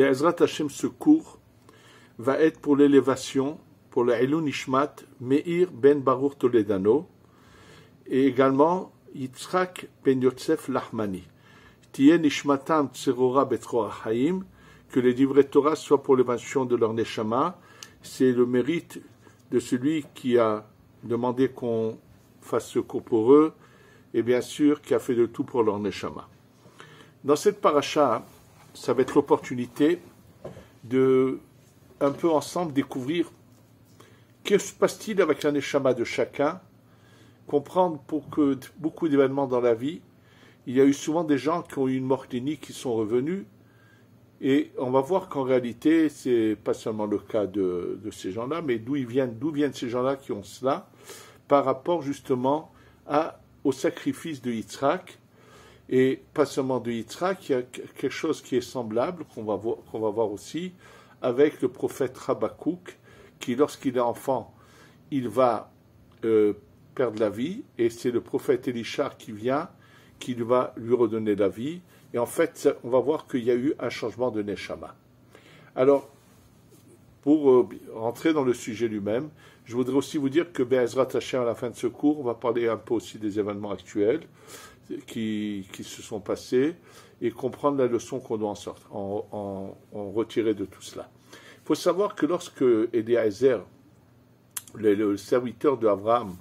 Be'ezrat Hashem, ce cours va être pour l'élévation, pour le Elun Nishmat, Meir ben Baruch Toledano, et également Yitzhak ben Yosef Lahmani. Tiye Nishmatam Tserora Betroa Haim, que les livrets Torah soient pour l'élévation de leur Neshama. C'est le mérite de celui qui a demandé qu'on fasse ce cours pour eux, et bien sûr qui a fait de tout pour leur Neshama. Dans cette paracha, ça va être l'opportunité de un peu ensemble découvrir que se passe-t-il avec la Neshama de chacun, comprendre pour que beaucoup d'événements dans la vie, il y a eu souvent des gens qui ont eu une mort clinique qui sont revenus, et on va voir qu'en réalité, c'est pas seulement le cas de ces gens-là, mais d'où viennent ces gens-là qui ont cela, par rapport justement au sacrifice de Yitzhak, et pas seulement de Yitzhak, il y a quelque chose qui est semblable, qu'on va voir aussi, avec le prophète Habakkuk, qui lorsqu'il est enfant, il va perdre la vie, et c'est le prophète Elisha qui va lui redonner la vie, et en fait, on va voir qu'il y a eu un changement de Neshama. Alors, pour rentrer dans le sujet lui-même, je voudrais aussi vous dire que Be'ezrat Hashem, à la fin de ce cours, on va parler un peu aussi des événements actuels qui se sont passés et comprendre la leçon qu'on doit en retirer de tout cela. Il faut savoir que lorsque Eliezer, le serviteur d'Abraham,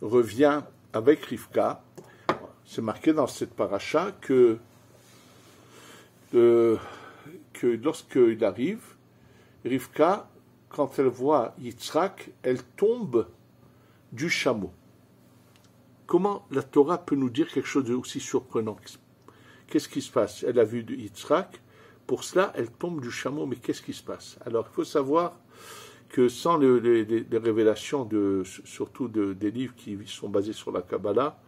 revient avec Rivka, c'est marqué dans cette paracha que lorsqu'il arrive, Rivka, quand elle voit Yitzhak, elle tombe du chameau. Comment la Torah peut nous dire quelque chose d'aussi surprenant? Qu'est-ce qui se passe? Elle a vu Yitzhak, pour cela, elle tombe du chameau, mais qu'est-ce qui se passe? Alors, il faut savoir que sans les révélations, surtout des livres qui sont basés sur la Kabbalah,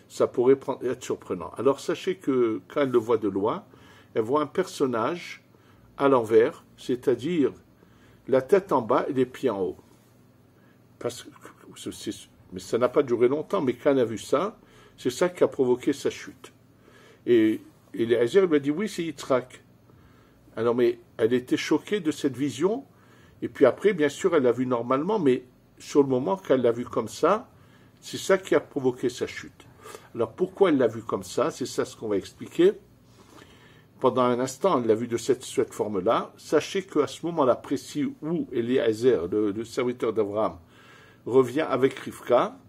ça pourrait être surprenant. Alors, sachez que quand elle le voit de loin, elle voit un personnage à l'envers, c'est-à-dire la tête en bas et les pieds en haut. Mais ça n'a pas duré longtemps, mais quand elle a vu ça, c'est ça qui a provoqué sa chute. Et Eliezer lui a dit, oui, c'est Yitzhak. Alors, mais elle était choquée de cette vision, et puis après, bien sûr, elle l'a vu normalement, mais sur le moment qu'elle l'a vu comme ça, c'est ça qui a provoqué sa chute. Alors, pourquoi elle l'a vu comme ça? C'est ça ce qu'on va expliquer. Pendant un instant, elle l'a vu de cette forme-là. Sachez qu'à ce moment-là précis où Eliezer, le serviteur d'Abraham, revient avec Rivka,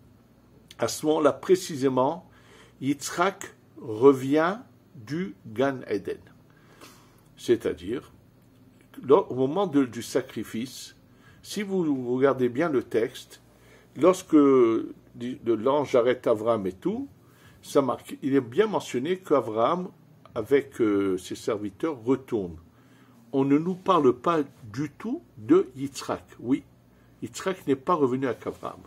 à ce moment-là précisément, Yitzhak revient du Gan Eden. C'est-à-dire, au moment du sacrifice, si vous regardez bien le texte, lorsque l'ange arrête Abraham et tout, ça marque, il est bien mentionné qu'Abraham, avec ses serviteurs, retourne. On ne nous parle pas du tout de Yitzhak. Oui, Yitzhak n'est pas revenu avec Abraham.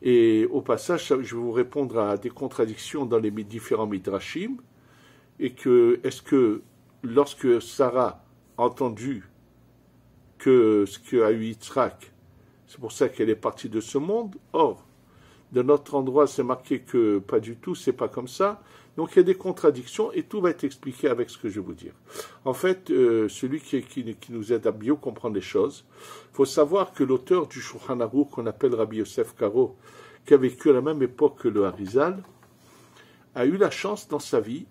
Et au passage, je vais vous répondre à des contradictions dans les différents midrashim, et que, est-ce que, lorsque Sarah a entendu que ce qu'a eu Yitzhak, c'est pour ça qu'elle est partie de ce monde, or, de notre endroit, c'est marqué que pas du tout, c'est pas comme ça. Donc il y a des contradictions et tout va être expliqué avec ce que je vais vous dire. En fait, celui qui nous aide à mieux comprendre les choses, il faut savoir que l'auteur du Shulchan Aruch, qu'on appelle Rabbi Yosef Karo, qui a vécu à la même époque que le Harizal, a eu la chance dans sa vie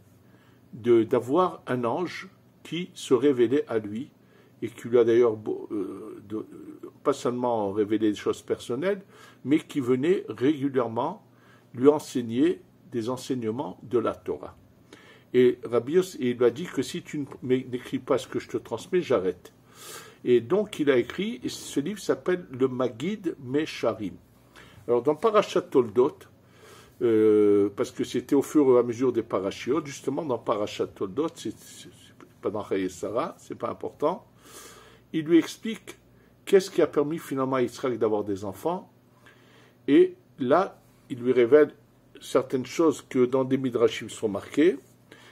d'avoir un ange qui se révélait à lui et qui lui a d'ailleurs pas seulement révélé des choses personnelles, mais qui venait régulièrement lui enseigner des enseignements de la Torah. Et Rabbi Yosef, il lui a dit que si tu n'écris pas ce que je te transmets, j'arrête. Et donc il a écrit, et ce livre s'appelle le Magid Mesharim. Alors dans Parashat Toldot, parce que c'était au fur et à mesure des parashiot, justement dans Parashat Toldot, c'est pas dans Chaye Sarah, c'est pas important, il lui explique qu'est-ce qui a permis finalement à Yitzhak d'avoir des enfants, et là, il lui révèle certaines choses que dans des midrashim sont marquées,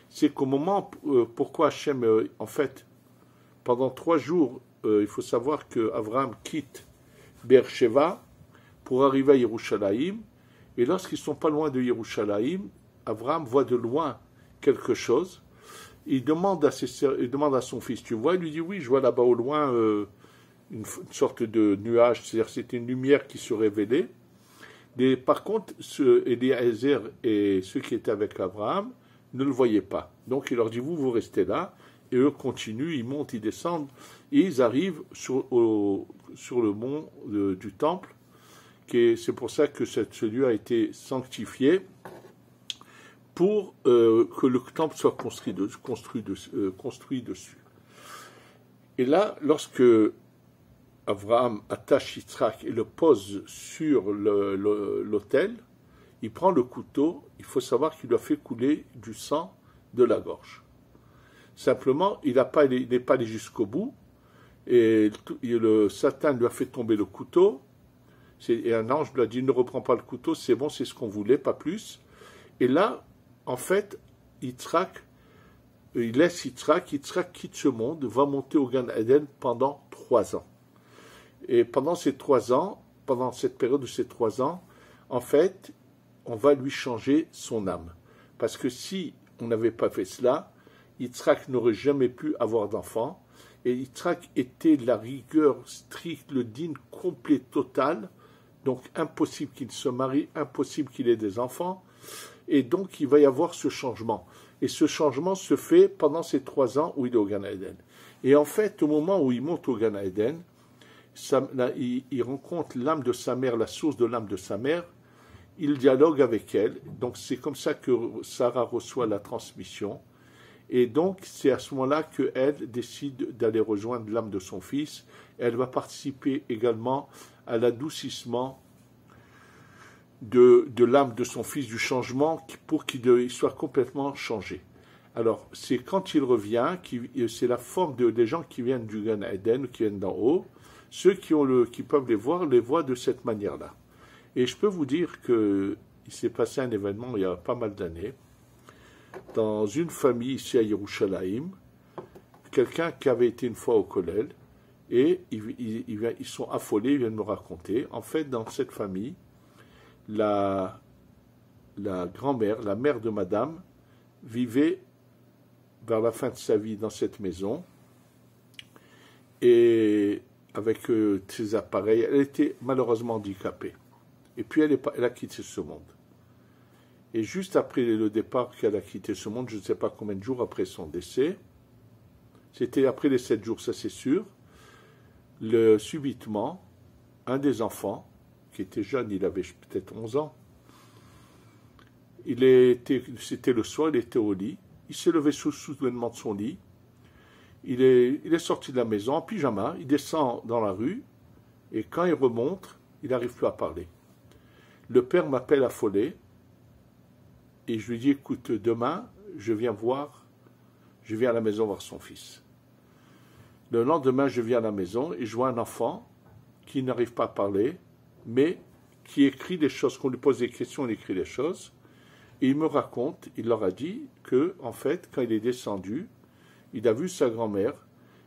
c'est qu'au moment, pourquoi Hachem, en fait, pendant 3 jours, il faut savoir que Abraham quitte Beersheva pour arriver à Yerushalayim, et lorsqu'ils sont pas loin de Yerushalayim, Abraham voit de loin quelque chose, il demande à son fils, tu vois, il lui dit, oui, je vois là-bas au loin une sorte de nuage, c'est-à-dire c'était une lumière qui se révélait. Par contre, Eliezer et ceux qui étaient avec Abraham ne le voyaient pas. Donc il leur dit, vous restez là, et eux continuent, ils montent, ils descendent, et ils arrivent sur le mont du temple, c'est pour ça que ce lieu a été sanctifié, pour que le temple soit construit dessus. Et là, lorsque Abraham attache Yitzhak et le pose sur l'autel, il prend le couteau, il faut savoir qu'il lui a fait couler du sang de la gorge. Simplement, il n'est pas allé jusqu'au bout, et le Satan lui a fait tomber le couteau, et un ange lui a dit, ne reprends pas le couteau, c'est bon, c'est ce qu'on voulait, pas plus. Et là, en fait, Yitzhak, il laisse Yitzhak quitte ce monde, va monter au Gan Eden pendant 3 ans. Et pendant cette période de ces 3 ans, en fait, on va lui changer son âme. Parce que si on n'avait pas fait cela, Yitzhak n'aurait jamais pu avoir d'enfant. Et Yitzhak était la rigueur stricte, le din complet, total. Donc impossible qu'il se marie, impossible qu'il ait des enfants. Et donc il va y avoir ce changement. Et ce changement se fait pendant ces 3 ans où il est au Gan Eden. Et en fait, au moment où il monte au Gan Eden, il rencontre l'âme de sa mère, la source de l'âme de sa mère, il dialogue avec elle, donc c'est comme ça que Sarah reçoit la transmission, et donc c'est à ce moment-là qu'elle décide d'aller rejoindre l'âme de son fils. Elle va participer également à l'adoucissement de l'âme de son fils, du changement, pour qu'il soit complètement changé. Alors, c'est quand il revient, c'est la forme des gens qui viennent du Gan Eden, qui viennent d'en haut. Ceux qui peuvent les voient de cette manière-là. Et je peux vous dire qu'il s'est passé un événement il y a pas mal d'années, dans une famille ici à Yerushalayim, quelqu'un qui avait été une fois au Kollel, et ils sont affolés, ils viennent me raconter. En fait, dans cette famille, la grand-mère, la mère de madame, vivait vers la fin de sa vie dans cette maison, et avec ses appareils, elle était malheureusement handicapée. Et puis elle a quitté ce monde. Et juste après le départ qu'elle a quitté ce monde, je ne sais pas combien de jours après son décès, c'était après les 7 jours, ça c'est sûr, subitement, un des enfants, qui était jeune, il avait peut-être 11 ans, c'était le soir, il était au lit, il s'est levé soudainement de son lit, il est sorti de la maison en pyjama, il descend dans la rue, et quand il remonte, il n'arrive plus à parler. Le père m'appelle affolé, et je lui dis, écoute, demain, je viens à la maison voir son fils. Le lendemain, je viens à la maison, et je vois un enfant qui n'arrive pas à parler, mais qui écrit des choses, qu'on lui pose des questions, il écrit des choses, et il me raconte, il leur a dit que, en fait, quand il est descendu, il a vu sa grand-mère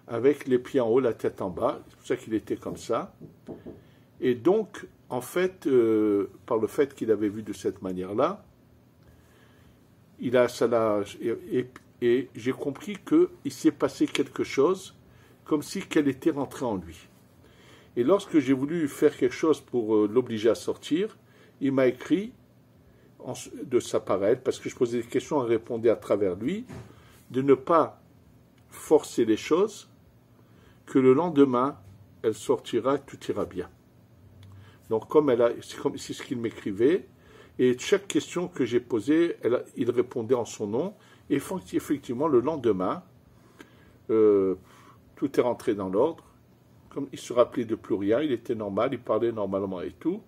avec les pieds en haut, la tête en bas, c'est pour ça qu'il était comme ça. Et donc, en fait, par le fait qu'il avait vu de cette manière-là, et j'ai compris qu'il s'est passé quelque chose, comme si qu'elle était rentrée en lui. Et lorsque j'ai voulu faire quelque chose pour l'obliger à sortir, il m'a écrit de sa part, parce que je posais des questions, elle répondait à travers lui, de ne pas forcer les choses, que le lendemain, elle sortira, tout ira bien. Donc, c'est ce qu'il m'écrivait, et chaque question que j'ai posée, il répondait en son nom, et effectivement, le lendemain, tout est rentré dans l'ordre, comme il se rappelait de plus rien, il était normal, il parlait normalement et tout.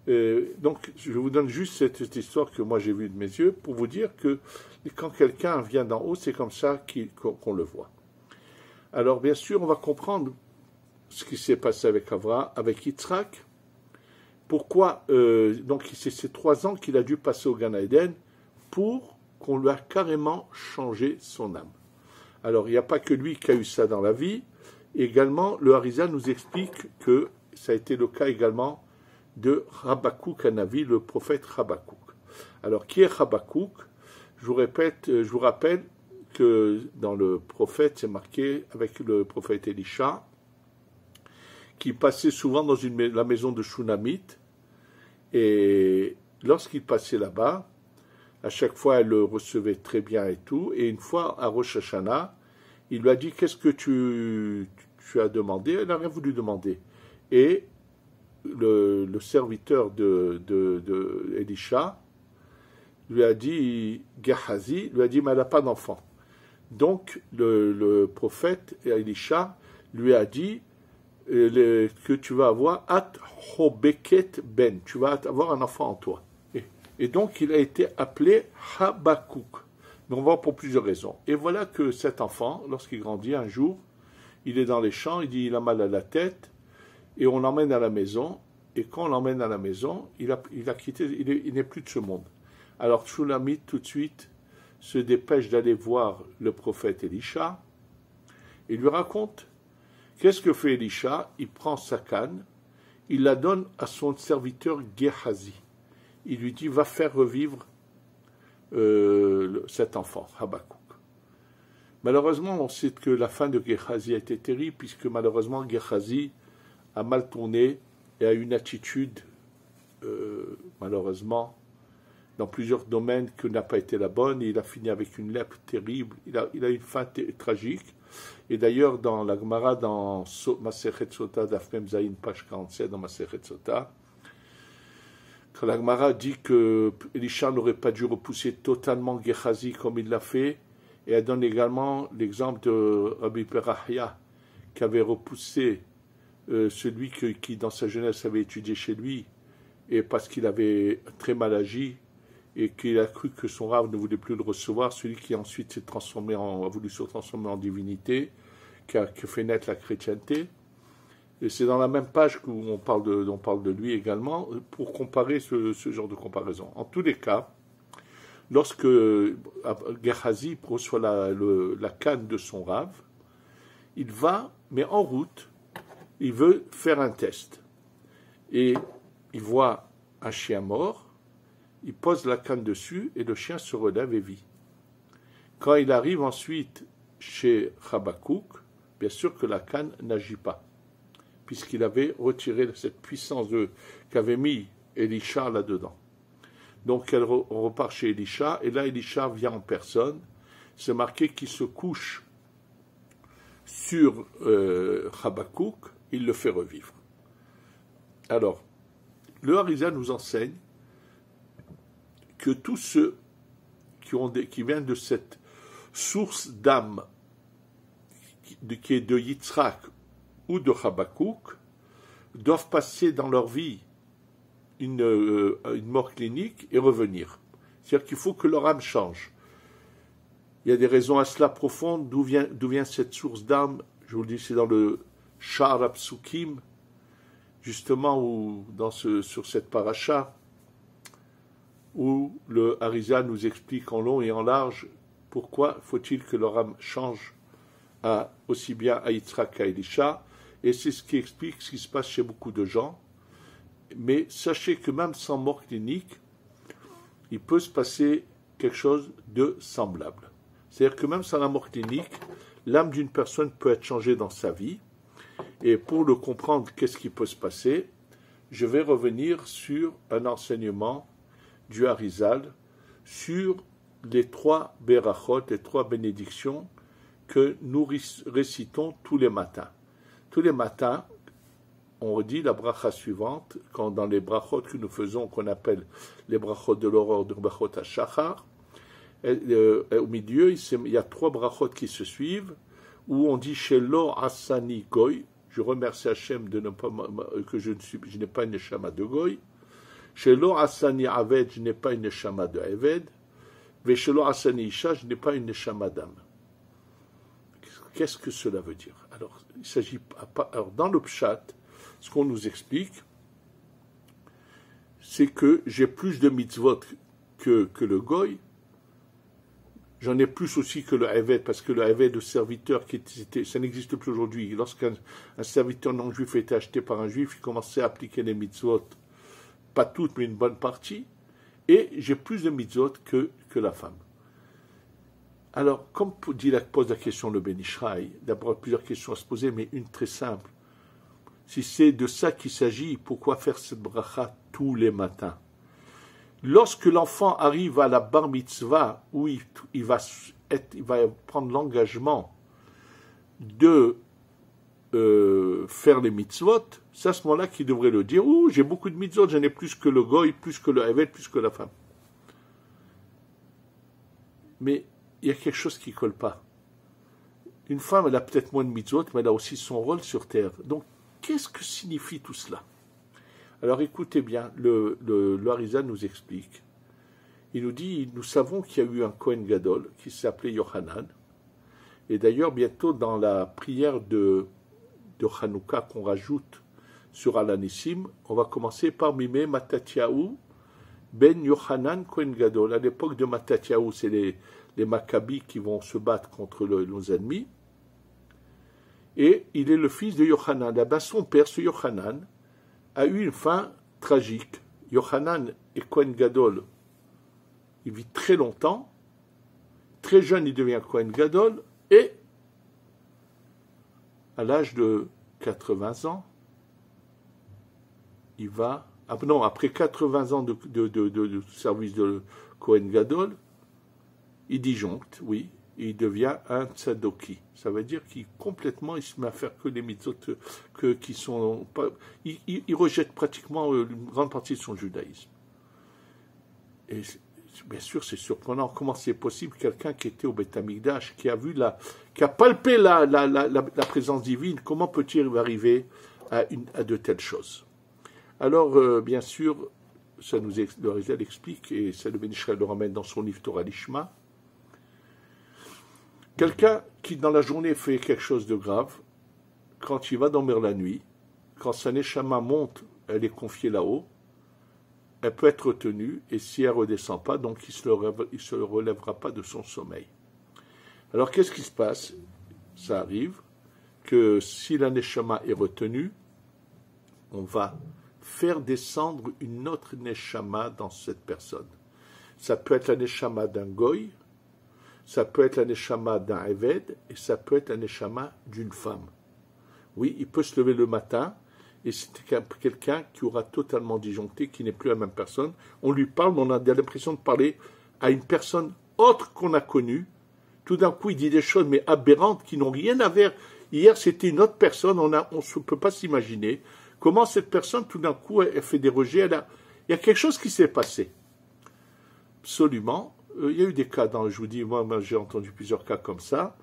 Donc, je vous donne juste cette histoire que moi j'ai vue de mes yeux, pour vous dire que quand quelqu'un vient d'en haut, c'est comme ça qu'on le voit. Alors, bien sûr, on va comprendre ce qui s'est passé avec Avraham, avec Yitzhak. Pourquoi donc c'est ces 3 ans qu'il a dû passer au Gan Eden pour qu'on lui a carrément changé son âme. Alors, il n'y a pas que lui qui a eu ça dans la vie. Également, le Harizal nous explique que ça a été le cas également de Habakkuk Hanavi, le prophète Habakkuk. Alors, qui est Habakkuk ? Je vous rappelle que dans le prophète, c'est marqué avec le prophète Élisha, qui passait souvent dans la maison de Shunamite, et lorsqu'il passait là-bas, à chaque fois elle le recevait très bien et tout, et une fois à Rosh Hashanah, il lui a dit, qu'est-ce que tu as demandé? Elle n'a rien voulu demander. Et le serviteur de Élisha lui a dit, Gehazi, lui a dit, mais elle n'a pas d'enfant. Donc le prophète Élisha lui a dit que tu vas avoir At Hobeket Ben, tu vas avoir un enfant en toi. Et donc il a été appelé Habakkuk. Mais on va pour plusieurs raisons. Et voilà que cet enfant, lorsqu'il grandit un jour, il est dans les champs, il dit il a mal à la tête, et on l'emmène à la maison, et quand on l'emmène à la maison, il a quitté, il n'est plus de ce monde. Alors Shulamite tout de suite se dépêche d'aller voir le prophète Élisha, et lui raconte, qu'est-ce que fait Élisha? Il prend sa canne, il la donne à son serviteur Gehazi. Il lui dit, va faire revivre cet enfant, Habakkuk. Malheureusement, on sait que la fin de Gehazi a été terrible, puisque malheureusement, Gehazi a mal tourné et a une attitude, malheureusement, dans plusieurs domaines, qui n'a pas été la bonne, et il a fini avec une lèpre terrible, il a une fin tragique. Et d'ailleurs, dans la Gemara, dans Masechet Sota, Daf Mem Zayin, page 47, dans Masechet Sota, quand la Gemara dit que Élisha n'aurait pas dû repousser totalement Gehazi comme il l'a fait, et elle donne également l'exemple de Rabbi Perahia, qui avait repoussé celui qui, dans sa jeunesse, avait étudié chez lui, et parce qu'il avait très mal agi, et qu'il a cru que son rave ne voulait plus le recevoir, celui qui ensuite a voulu se transformer en divinité, qui a fait naître la chrétienté. Et c'est dans la même page qu'on parle de lui également, pour comparer ce genre de comparaison. En tous les cas, lorsque Gehazi reçoit la canne de son rave, il va, mais en route, il veut faire un test. Et il voit un chien mort, il pose la canne dessus, et le chien se relève et vit. Quand il arrive ensuite chez Habakkuk, bien sûr que la canne n'agit pas, puisqu'il avait retiré cette puissance qu'avait mis Élisha là-dedans. Donc on repart chez Élisha, et là Élisha vient en personne, c'est marqué qu'il se couche sur Habakkuk, il le fait revivre. Alors, le Harizal nous enseigne que tous ceux qui viennent de cette source d'âme qui est de Yitzhak ou de Habakkuk doivent passer dans leur vie une mort clinique et revenir. C'est-à-dire qu'il faut que leur âme change. Il y a des raisons à cela profondes. D'où vient cette source d'âme? Je vous le dis, c'est dans le Sha'ar HaPsukim, justement, sur cette paracha, où le Harizal nous explique en long et en large pourquoi faut-il que leur âme change aussi bien à Yitzhak qu'à Élisha, et c'est ce qui explique ce qui se passe chez beaucoup de gens. Mais sachez que même sans mort clinique, il peut se passer quelque chose de semblable. C'est-à-dire que même sans la mort clinique, l'âme d'une personne peut être changée dans sa vie, et pour le comprendre, qu'est-ce qui peut se passer, je vais revenir sur un enseignement du Harizal sur les 3 berachot, les 3 bénédictions que nous récitons tous les matins. Tous les matins, on redit la bracha suivante, quand dans les brachot que nous faisons, qu'on appelle les brachot de l'aurore, de brachot ha-shachar, au milieu, il y a 3 brachot qui se suivent, où on dit Shelo Asani Goy, je remercie Hachem que je n'ai pas une neshama de Goy, Shelo Asani Aved, je n'ai pas une neshama de Aved, Ve Shelo Asani Isha, je n'ai pas une neshama d'âme. Qu'est-ce que cela veut dire? Alors, il s'agit dans le Pshat, ce qu'on nous explique, c'est que j'ai plus de mitzvot que le Goy. J'en ai plus aussi que le Eved, parce que le Eved, le serviteur, ça n'existe plus aujourd'hui. Lorsqu'un serviteur non-juif a été acheté par un juif, il commençait à appliquer les mitzvot, pas toutes, mais une bonne partie, et j'ai plus de mitzvot que la femme. Alors, comme pose la question le Ben Ishraï, d'abord plusieurs questions à se poser, mais une très simple. Si c'est de ça qu'il s'agit, pourquoi faire cette bracha tous les matins? Lorsque l'enfant arrive à la bar mitzvah, où il va prendre l'engagement de faire les mitzvot, c'est à ce moment-là qu'il devrait le dire. Ouh, j'ai beaucoup de mitzvot, j'en ai plus que le goy, plus que le evet, plus que la femme. Mais il y a quelque chose qui ne colle pas. Une femme, elle a peut-être moins de mitzvot, mais elle a aussi son rôle sur terre. Donc, qu'est-ce que signifie tout cela? Alors écoutez bien, le Harizal nous explique. Il nous dit, nous savons qu'il y a eu un Kohen Gadol qui s'appelait Yohanan. Et d'ailleurs, bientôt dans la prière de Hanouka qu'on rajoute sur Alanissim, on va commencer par Mimé Matatiaou Ben Yohanan Kohen Gadol. À l'époque de Matatiaou, c'est les Maccabis qui vont se battre contre nos ennemis. Et il est le fils de Yohanan. Là-bas, son père, ce Yohanan, a eu une fin tragique. Yohanan est Kohen Gadol. Il vit très longtemps. Très jeune, il devient Kohen Gadol. Et à l'âge de 80 ans, il va... non, après 80 ans de service de Kohen Gadol, il disjoncte, oui, et il devient un tzadoki. Ça veut dire qu'il complètement, il se met à faire que les mitzvot qui sont pas... Il rejette pratiquement une grande partie de son judaïsme. Et bien sûr, c'est surprenant. Comment c'est possible quelqu'un qui était au Beth Amikdash, qui a palpé la présence divine, comment peut-il arriver à de telles choses? Alors, bien sûr, le Harizal explique, et ça le Ben Ishraï le ramène dans son livre Torah Lishma, quelqu'un qui dans la journée fait quelque chose de grave, quand il va dormir la nuit, quand sa neshama monte, elle est confiée là-haut, elle peut être retenue, et si elle ne redescend pas, donc il ne se relèvera pas de son sommeil. Alors qu'est-ce qui se passe? Ça arrive que si la neshama est retenue, on va faire descendre une autre neshama dans cette personne. Ça peut être la neshama d'un goy, ça peut être la neshama d'un eved, et ça peut être la neshama d'une femme. Oui, il peut se lever le matin, et c'est quelqu'un qui aura totalement disjoncté, qui n'est plus la même personne. On lui parle, mais on a l'impression de parler à une personne autre qu'on a connue. Tout d'un coup, il dit des choses, mais aberrantes, qui n'ont rien à voir. Hier, c'était une autre personne, on ne peut pas s'imaginer comment cette personne, tout d'un coup, elle fait des rejets. Il y a quelque chose qui s'est passé. Absolument. Il y a eu des cas, je vous dis, moi j'ai entendu plusieurs cas comme ça,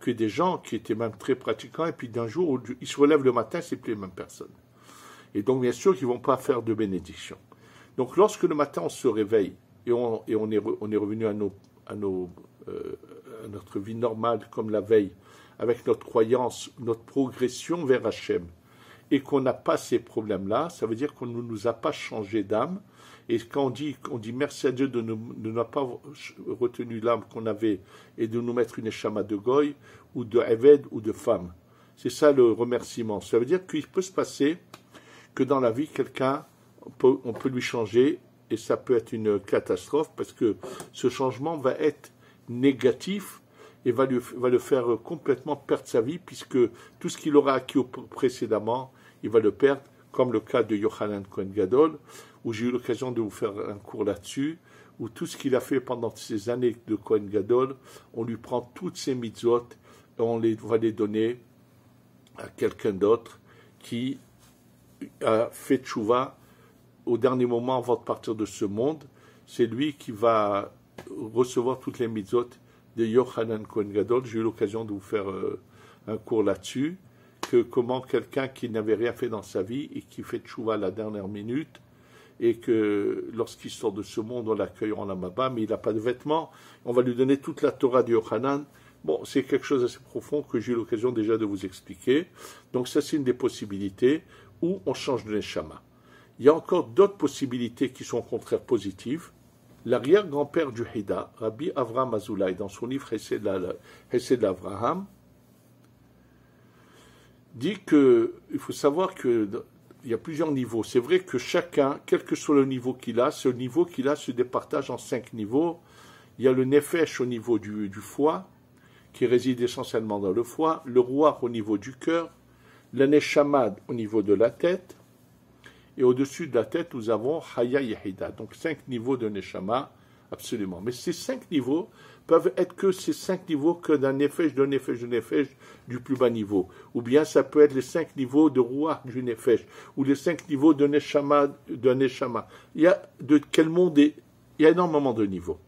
que des gens qui étaient même très pratiquants, et puis d'un jour, ils se relèvent le matin, c'est plus les mêmes personnes. Et donc, bien sûr, qu'ils ne vont pas faire de bénédiction. Donc, lorsque le matin, on se réveille, et on est revenu à notre vie normale, comme la veille, avec notre croyance, notre progression vers Hachem, et qu'on n'a pas ces problèmes-là, ça veut dire qu'on ne nous a pas changé d'âme. Et quand on dit merci à Dieu de ne nous pas retenu l'âme qu'on avait et de nous mettre une échama de goy ou de eved ou de femme. C'est ça le remerciement. Ça veut dire qu'il peut se passer que dans la vie, quelqu'un, on peut lui changer et ça peut être une catastrophe parce que ce changement va être négatif et va le faire complètement perdre sa vie puisque tout ce qu'il aura acquis précédemment, il va le perdre, comme le cas de Yohanan Kohen Gadol, où j'ai eu l'occasion de vous faire un cours là-dessus, où tout ce qu'il a fait pendant ces années de Kohen Gadol, on lui prend toutes ses mitzvot et on va les donner à quelqu'un d'autre qui a fait tchouva au dernier moment avant de partir de ce monde. C'est lui qui va recevoir toutes les mitzvot de Yohanan Kohen Gadol. J'ai eu l'occasion de vous faire un cours là-dessus, que comment quelqu'un qui n'avait rien fait dans sa vie et qui fait tchouva à la dernière minute, et que lorsqu'il sort de ce monde, on l'accueille en Lamaba, mais il n'a pas de vêtements, on va lui donner toute la Torah de Yohanan. Bon, c'est quelque chose d'assez profond que j'ai eu l'occasion déjà de vous expliquer. Donc ça, c'est une des possibilités où on change de neshama. Il y a encore d'autres possibilités qui sont au contraire positives. L'arrière-grand-père du Hida, Rabbi Avraham Azoulay, dans son livre Hesed Avraham, dit qu'il faut savoir qu'il y a plusieurs niveaux. C'est vrai que chacun, quel que soit le niveau qu'il a, ce niveau qu'il a se départage en 5 niveaux. Il y a le nefesh au niveau du foie, qui réside essentiellement dans le foie, le ruach au niveau du cœur, la neshama au niveau de la tête, et au-dessus de la tête, nous avons Haya Yehida. Donc 5 niveaux de neshama, absolument. Mais ces 5 niveaux peuvent être que ces 5 niveaux que d'un nefesh, de nefesh, de nefesh du plus bas niveau. Ou bien ça peut être les 5 niveaux de ruach du nefesh, ou les 5 niveaux de neshama, de neshama. Il y a de quel monde il y a énormément de niveaux.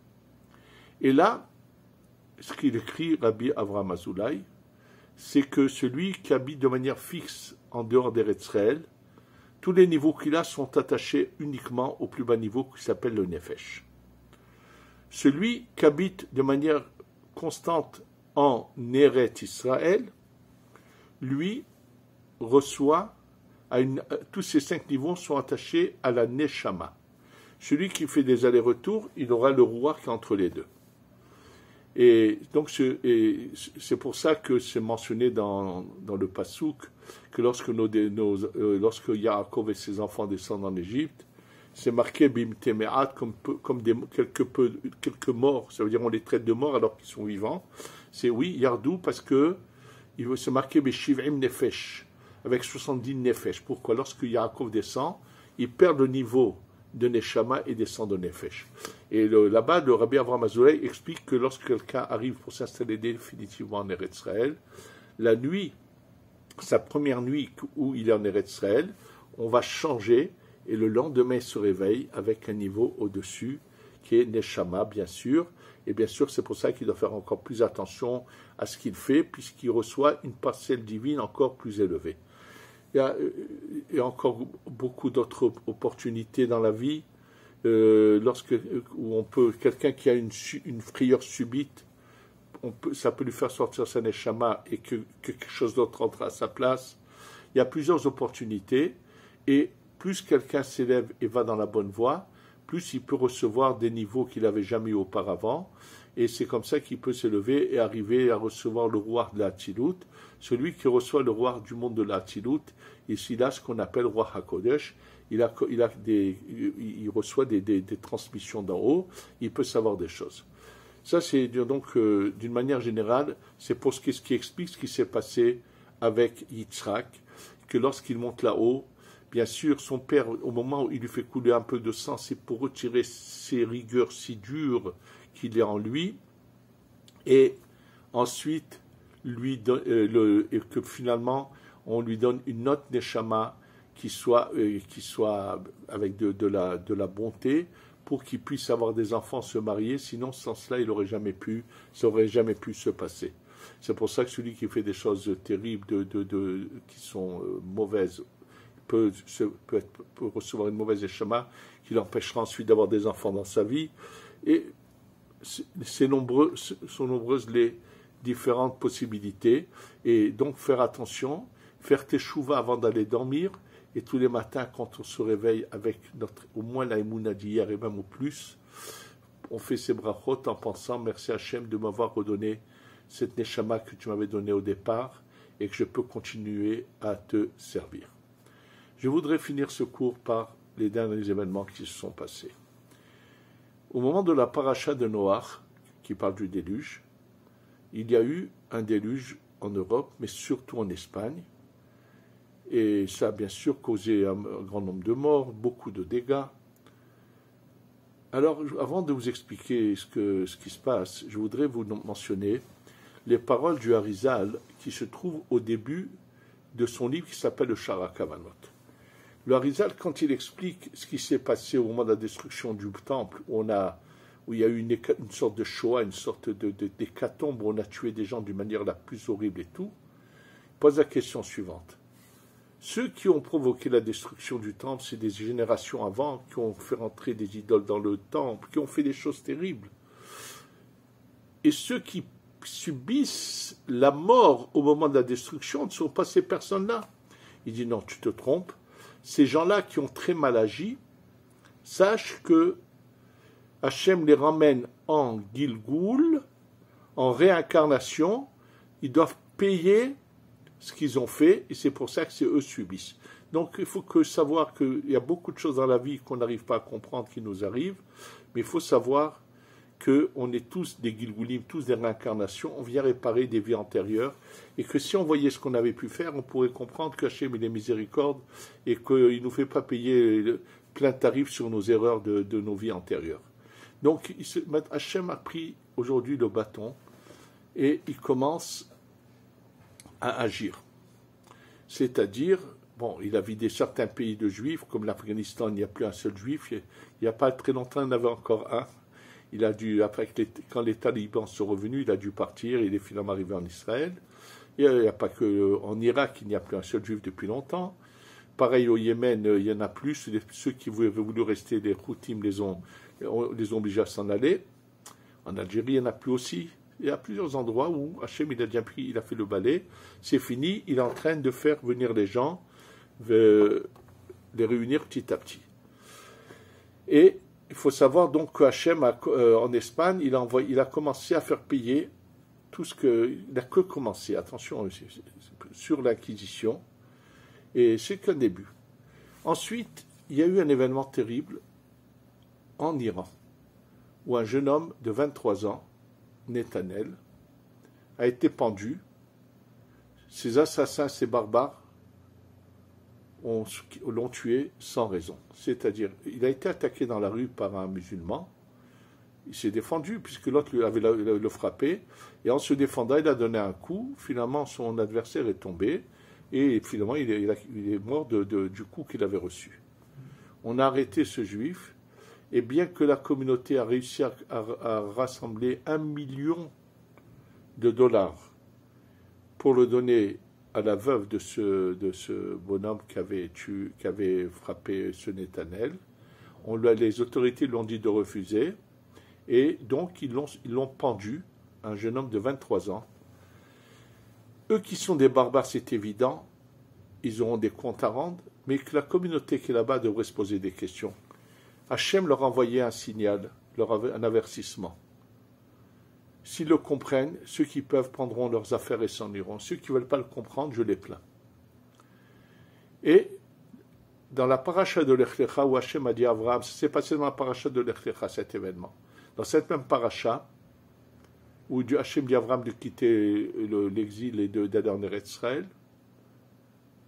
Et là, ce qu'il écrit Rabbi Avraham Azoulay, c'est que celui qui habite de manière fixe en dehors d'Eretz Israël, tous les niveaux qu'il a sont attachés uniquement au plus bas niveau qui s'appelle le Nefesh. Celui qui habite de manière constante en Eretz Israël, lui reçoit, tous ces 5 niveaux sont attachés à la Neshama. Celui qui fait des allers-retours, il aura le ruach entre les deux. Et donc c'est pour ça que c'est mentionné dans le Passouk que lorsque lorsque Yaakov et ses enfants descendent en Égypte, c'est marqué bim temeat comme quelques morts, ça veut dire on les traite de morts alors qu'ils sont vivants. C'est oui yardou parce que c'est marqué beshivim nefesh avec 70 nefesh. Pourquoi? Lorsque Yaakov descend, il perd le niveau de Neshama et descend de Nefesh. Et là-bas, le Rabbi Avraham Azoulay explique que lorsque quelqu'un arrive pour s'installer définitivement en Eretz Israël, la nuit, sa première nuit où il est en Eretz Israël, on va changer et le lendemain il se réveille avec un niveau au-dessus qui est Neshama, bien sûr. Et bien sûr, c'est pour ça qu'il doit faire encore plus attention à ce qu'il fait puisqu'il reçoit une parcelle divine encore plus élevée. Il y a encore beaucoup d'autres opportunités dans la vie, où quelqu'un qui a une frayeur subite, ça peut lui faire sortir sa neshama et que quelque chose d'autre entre à sa place. Il y a plusieurs opportunités, et plus quelqu'un s'élève et va dans la bonne voie, plus il peut recevoir des niveaux qu'il n'avait jamais eu auparavant, et c'est comme ça qu'il peut s'élever et arriver à recevoir le ruach de la Hatzilut. Celui qui reçoit le ruach du monde de la Hatzilut, ici là ce qu'on appelle ruach HaKodesh, il reçoit des transmissions d'en haut, il peut savoir des choses. Ça c'est donc d'une manière générale, c'est pour ce qui explique ce qui s'est passé avec Yitzhak, que lorsqu'il monte là-haut, bien sûr, son père, au moment où il lui fait couler un peu de sang, c'est pour retirer ces rigueurs si dures qu'il est en lui, et ensuite, et que finalement, on lui donne une autre neshama qui soit avec de la bonté, pour qu'il puisse avoir des enfants, se marier, sinon sans cela, ça n'aurait jamais pu se passer. C'est pour ça que celui qui fait des choses terribles, qui sont mauvaises, peut recevoir une mauvaise neshama qui l'empêchera ensuite d'avoir des enfants dans sa vie. Et sont nombreuses les différentes possibilités. Et donc faire attention, faire teshuva avant d'aller dormir, et tous les matins quand on se réveille avec au moins la émouna d'hier et même au plus, on fait ces brachot en pensant merci Hachem de m'avoir redonné cette neshama que tu m'avais donnée au départ et que je peux continuer à te servir. Je voudrais finir ce cours par les derniers événements qui se sont passés. Au moment de la paracha de Noach, qui parle du déluge, il y a eu un déluge en Europe, mais surtout en Espagne, et ça a bien sûr causé un grand nombre de morts, beaucoup de dégâts. Alors, avant de vous expliquer ce qui se passe, je voudrais vous mentionner les paroles du Harizal qui se trouvent au début de son livre qui s'appelle le Shara Kavanot. Le Harizal, quand il explique ce qui s'est passé au moment de la destruction du temple, où il y a eu une sorte de Shoah, une sorte d'hécatombe, où on a tué des gens d'une manière la plus horrible et tout, il pose la question suivante. Ceux qui ont provoqué la destruction du temple, c'est des générations avant, qui ont fait rentrer des idoles dans le temple, qui ont fait des choses terribles. Et ceux qui subissent la mort au moment de la destruction ne sont pas ces personnes-là. Il dit non, tu te trompes. Ces gens-là qui ont très mal agi, sache que Hachem les ramène en Gilgoul, en réincarnation, ils doivent payer ce qu'ils ont fait, et c'est pour ça que c'est eux subissent. Donc il faut savoir qu'il y a beaucoup de choses dans la vie qu'on n'arrive pas à comprendre qui nous arrivent, mais il faut savoir qu'on est tous des Gilgulim, tous des réincarnations, on vient réparer des vies antérieures, et que si on voyait ce qu'on avait pu faire, on pourrait comprendre qu'Hachem il est miséricorde, et qu'il ne nous fait pas payer plein tarif sur nos erreurs de nos vies antérieures. Donc Hachem a pris aujourd'hui le bâton, et il commence à agir. C'est-à-dire, bon, il a vidé certains pays de juifs, comme l'Afghanistan, il n'y a plus un seul juif, il n'y a pas très longtemps, il y en avait encore un. Il a dû, quand les talibans sont revenus, il a dû partir, il est finalement arrivé en Israël. Il n'y a pas que en Irak, il n'y a plus un seul juif depuis longtemps. Pareil au Yémen, il y en a plus. Ceux qui voulu rester, les Houthis les ont obligés à s'en aller. En Algérie, il n'y en a plus aussi. Il y a plusieurs endroits où Hachem il a bien pris, il a fait le balai. C'est fini, il est en train de faire venir les gens, les réunir petit à petit. Et il faut savoir donc que Hachem, en Espagne, il a commencé à faire payer tout ce que... Il n'a que commencé, attention, sur l'Inquisition. Et c'est qu'un début. Ensuite, il y a eu un événement terrible en Iran, où un jeune homme de 23 ans, Netanel, a été pendu. Ces assassins, ces barbares, l'ont tué sans raison. C'est-à-dire, il a été attaqué dans la rue par un musulman, il s'est défendu puisque l'autre avait le frappé, et en se défendant, il a donné un coup, finalement son adversaire est tombé, et finalement il est mort du coup qu'il avait reçu. On a arrêté ce juif, et bien que la communauté a réussi à rassembler $1 million pour le donner à la veuve de ce bonhomme qui avait frappé ce Netanel, les autorités lui ont dit de refuser, et donc ils l'ont pendu, un jeune homme de 23 ans. Eux qui sont des barbares, c'est évident, ils auront des comptes à rendre, mais que la communauté qui est là-bas devrait se poser des questions. Hachem leur a envoyé un signal, un avertissement. S'ils le comprennent, ceux qui peuvent prendront leurs affaires et s'en iront. Ceux qui ne veulent pas le comprendre, je les plains. Et dans la paracha de Lech Lecha, où Hachem a dit à Abraham, c'est passé dans la paracha de Lech Lecha, cet événement. Dans cette même paracha, où Hachem dit à Abraham de quitter l'exil et d'aller en Eretz Israël,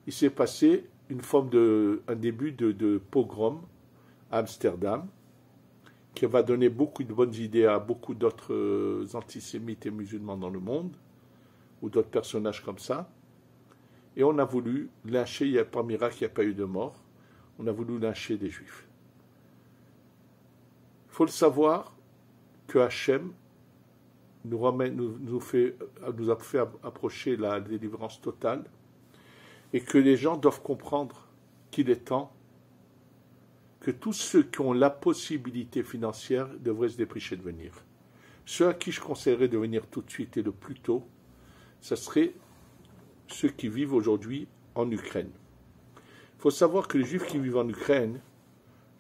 il s'est passé un début de pogrom à Amsterdam, qui va donner beaucoup de bonnes idées à beaucoup d'autres antisémites et musulmans dans le monde, ou d'autres personnages comme ça. Et on a voulu lyncher, par miracle, il n'y a pas eu de mort, on a voulu lyncher des juifs. Il faut le savoir que Hachem nous a fait approcher la délivrance totale, et que les gens doivent comprendre qu'il est temps que tous ceux qui ont la possibilité financière devraient se dépêcher de venir. Ceux à qui je conseillerais de venir tout de suite et le plus tôt, ce serait ceux qui vivent aujourd'hui en Ukraine. Il faut savoir que les Juifs qui vivent en Ukraine,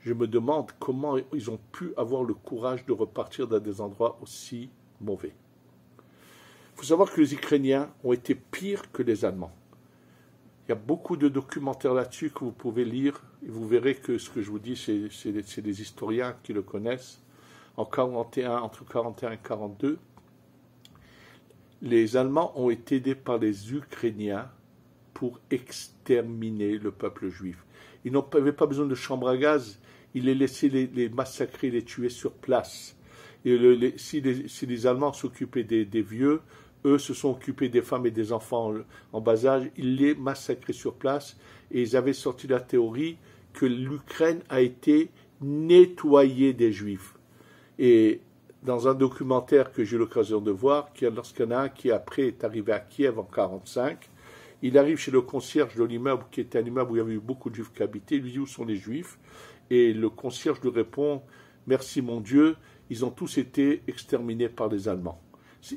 je me demande comment ils ont pu avoir le courage de repartir dans des endroits aussi mauvais. Il faut savoir que les Ukrainiens ont été pires que les Allemands. Il y a beaucoup de documentaires là-dessus que vous pouvez lire, et vous verrez que ce que je vous dis, c'est des historiens qui le connaissent. Entre 1941 et 1942, les Allemands ont été aidés par les Ukrainiens pour exterminer le peuple juif. Ils n'avaient pas besoin de chambres à gaz, ils les laissaient les massacrer, les tuer sur place. Et si les Allemands s'occupaient des vieux, eux se sont occupés des femmes et des enfants en bas âge, ils les massacraient sur place, et ils avaient sorti la théorie que l'Ukraine a été nettoyée des Juifs. Et dans un documentaire que j'ai eu l'occasion de voir, lorsqu'il y en a un qui après est arrivé à Kiev en 1945, il arrive chez le concierge de l'immeuble, qui était un immeuble où il y avait eu beaucoup de Juifs qui habitaient, il lui dit où sont les Juifs, et le concierge lui répond, merci mon Dieu, ils ont tous été exterminés par les Allemands.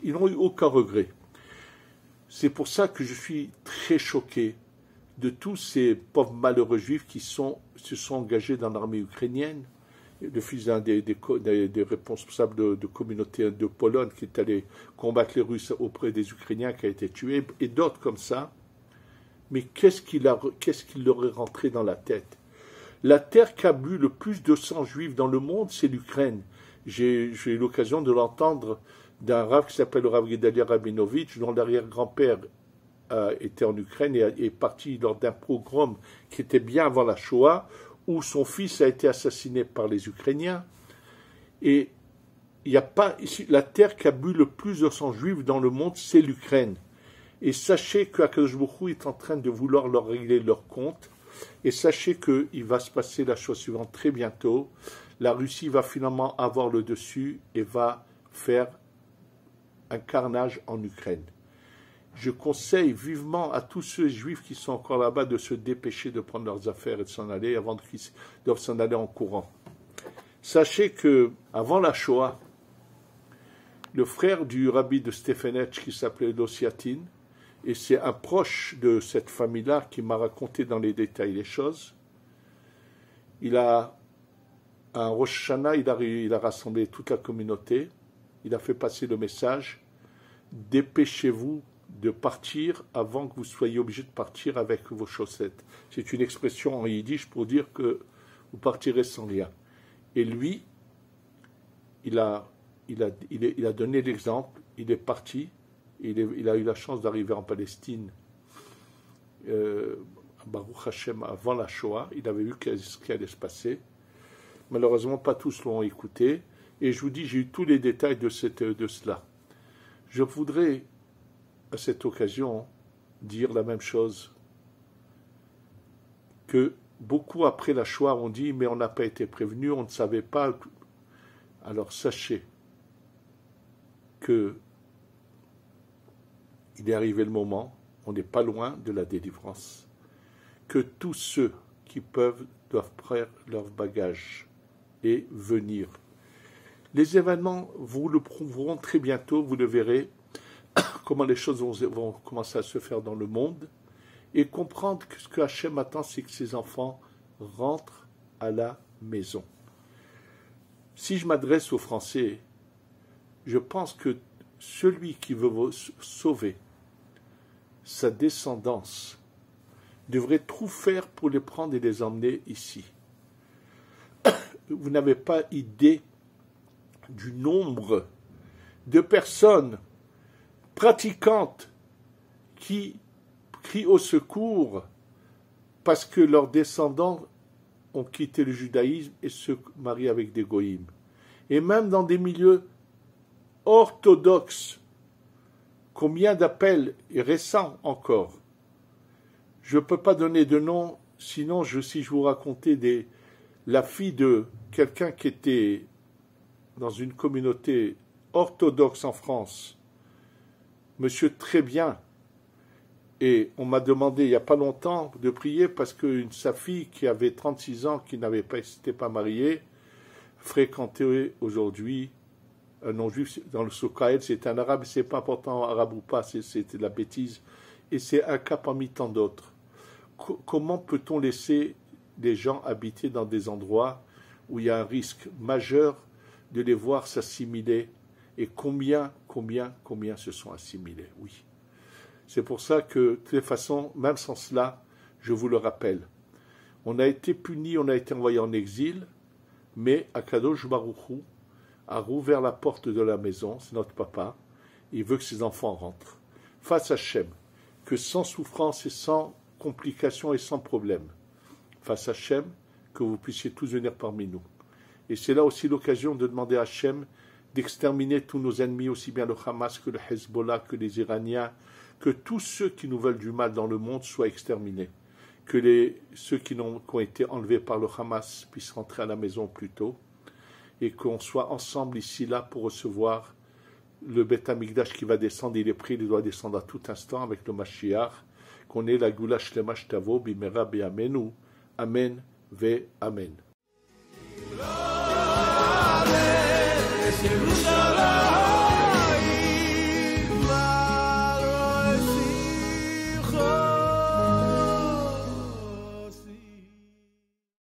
Ils n'ont eu aucun regret. C'est pour ça que je suis très choqué de tous ces pauvres malheureux juifs qui se sont engagés dans l'armée ukrainienne. Le fils d'un des responsables de communauté de Pologne qui est allé combattre les Russes auprès des Ukrainiens qui a été tué, et d'autres comme ça. Mais qu'est-ce qu'il leur est rentré dans la tête? La terre qui a bu le plus de sang juif dans le monde, c'est l'Ukraine. j'ai eu l'occasion de l'entendre d'un rav qui s'appelle le Rav Gedalia Rabinovitch, dont l'arrière-grand-père était en Ukraine et est parti lors d'un pogrom qui était bien avant la Shoah, où son fils a été assassiné par les Ukrainiens. Et il n'y a pas ici, la terre qui a bu le plus de sang juif dans le monde, c'est l'Ukraine. Et sachez qu'Akadosh Baruch Hu est en train de vouloir leur régler leur compte. Et sachez qu'il va se passer la chose suivante très bientôt. La Russie va finalement avoir le dessus et va faire un carnage en Ukraine. Je conseille vivement à tous ceux juifs qui sont encore là-bas de se dépêcher de prendre leurs affaires et de s'en aller avant qu'ils doivent s'en aller en courant. Sachez que avant la Shoah, le frère du rabbi de Stefanetch qui s'appelait Losiatin, et c'est un proche de cette famille-là qui m'a raconté dans les détails les choses, il a un Rosh Hashanah, il a rassemblé toute la communauté, il a fait passer le message, dépêchez-vous de partir avant que vous soyez obligé de partir avec vos chaussettes. C'est une expression en yiddish pour dire que vous partirez sans rien. Et lui, il a donné l'exemple, il est parti, il a eu la chance d'arriver en Palestine, Baruch Hashem, avant la Shoah, il avait vu ce qui allait se passer. Malheureusement, pas tous l'ont écouté, et je vous dis, j'ai eu tous les détails de cela. Je voudrais, à cette occasion, dire la même chose que beaucoup après la Shoah ont dit, mais on n'a pas été prévenu, on ne savait pas. Alors sachez que il est arrivé le moment, on n'est pas loin de la délivrance, que tous ceux qui peuvent doivent prendre leurs bagages et venir. Les événements, vous le prouveront très bientôt, vous le verrez, comment les choses vont commencer à se faire dans le monde, et comprendre que ce que Hachem attend, c'est que ses enfants rentrent à la maison. Si je m'adresse aux Français, je pense que celui qui veut sauver sa descendance devrait tout faire pour les prendre et les emmener ici. Vous n'avez pas idée du nombre de personnes pratiquantes qui crient au secours parce que leurs descendants ont quitté le judaïsme et se marient avec des goïms. Et même dans des milieux orthodoxes, combien d'appels, et récents encore. Je ne peux pas donner de nom, sinon si je vous racontais la fille de quelqu'un qui était dans une communauté orthodoxe en France, monsieur très bien, et on m'a demandé il n'y a pas longtemps de prier parce que sa fille qui avait 36 ans, qui n'était pas mariée, fréquentait aujourd'hui un non-juif dans le Soukael, c'est un arabe, c'est pas important arabe ou pas, c'était de la bêtise, et c'est un cas parmi tant d'autres. Comment peut-on laisser des gens habiter dans des endroits où il y a un risque majeur de les voir s'assimiler, et combien se sont assimilés, oui. C'est pour ça que, de toutes les façons, même sans cela, je vous le rappelle, on a été puni, on a été envoyé en exil, mais Akadosh Baruch Hu a rouvert la porte de la maison, c'est notre papa, il veut que ses enfants rentrent. Face à Hachem, que sans souffrance et sans complications et sans problème, face à Hachem, que vous puissiez tous venir parmi nous. Et c'est là aussi l'occasion de demander à Hachem d'exterminer tous nos ennemis, aussi bien le Hamas que le Hezbollah, que les Iraniens, que tous ceux qui nous veulent du mal dans le monde soient exterminés, que ceux qui ont été enlevés par le Hamas puissent rentrer à la maison plus tôt, et qu'on soit ensemble ici, là, pour recevoir le Beth Amikdash qui va descendre, il est prêt, il doit descendre à tout instant avec le Mashiach, qu'on ait la Goula Shlema Shtavo, Bimera Be'amenu, Amen, Ve Amen.